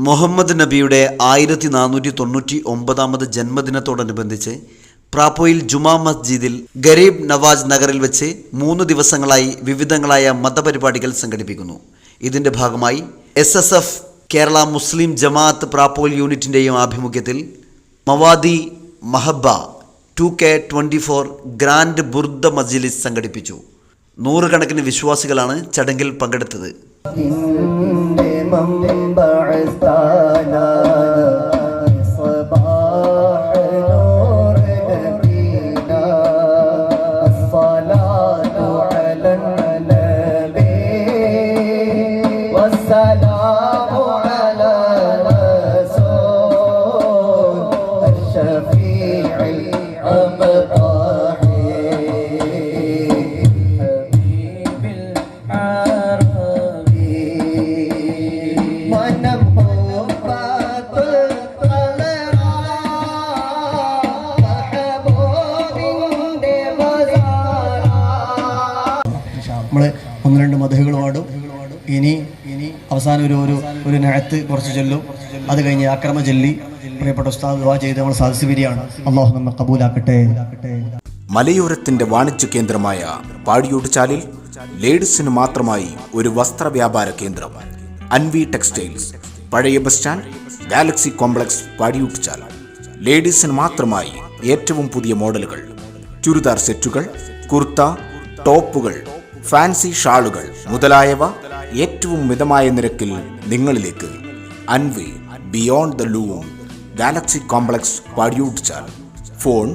മുഹമ്മദ് നബിയുടെ 1499 ജന്മദിനത്തോടനുബന്ധിച്ച് പ്രാപ്പോയിൽ ജുമാ മസ്ജിദിൽ ഗരീബ് നവാസ് നഗറിൽ വെച്ച് 3 ദിവസങ്ങളായി വിവിധങ്ങളായ മതപരിപാടികൾ സംഘടിപ്പിക്കുന്നു. ഇതിൻ്റെ ഭാഗമായി SSF കേരള മുസ്ലിം ജമാഅത്ത് പ്രാപ്പോയിൽ യൂണിറ്റിൻ്റെയും ആഭിമുഖ്യത്തിൽ മവാദി മഹബ്ബ 2K24 ഗ്രാൻഡ് ബുർദ മജ്ലിസ് സംഘടിപ്പിച്ചു. 100 കണക്കിന് വിശ്വാസികളാണ് ചടങ്ങിൽ പങ്കെടുത്തത്. നമ്മൾ 1-2 മദ്ഹുകൾ പാടും. ഇനി അവസാനം ഒരു നഅത്ത് കുറച്ച് ചൊല്ലും. അത് കഴിഞ്ഞ് ആക്രമ ചൊല്ലി പ്രിയപ്പെട്ട ഉസ്താദ് ദുആ ചെയ്ത് നമ്മൾ സദസ്സ് പിരിയാണ്. അല്ലാഹു നമ്മെ കബൂലാക്കട്ടെ. മലയോരത്തിന്റെ വാണിജ്യ കേന്ദ്രമായ പാടിയോട്ടുചാലിൽ ലേഡീസിന് മാത്രമായി ഒരു വസ്ത്ര വ്യാപാര കേന്ദ്രം അൻവി ടെക്സ്റ്റൈൽസ്, പഴയ bus stand, galaxy complex, Padiyottuchal. ലേഡീസിന് മാത്രമായി ഏറ്റവും പുതിയ മോഡലുകൾ, ചുരിദാർ സെറ്റുകൾ, കുർത്ത, ടോപ്പുകൾ, ഫാൻസി ഷാളുകൾ മുതലായവ ഏറ്റവും മിതമായ നിരക്കിൽ നിങ്ങളിലേക്ക്. Anvi beyond the loom, Galaxy complex, Padiyottuchal. Phone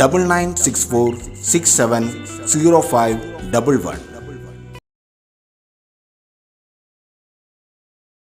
9964670511.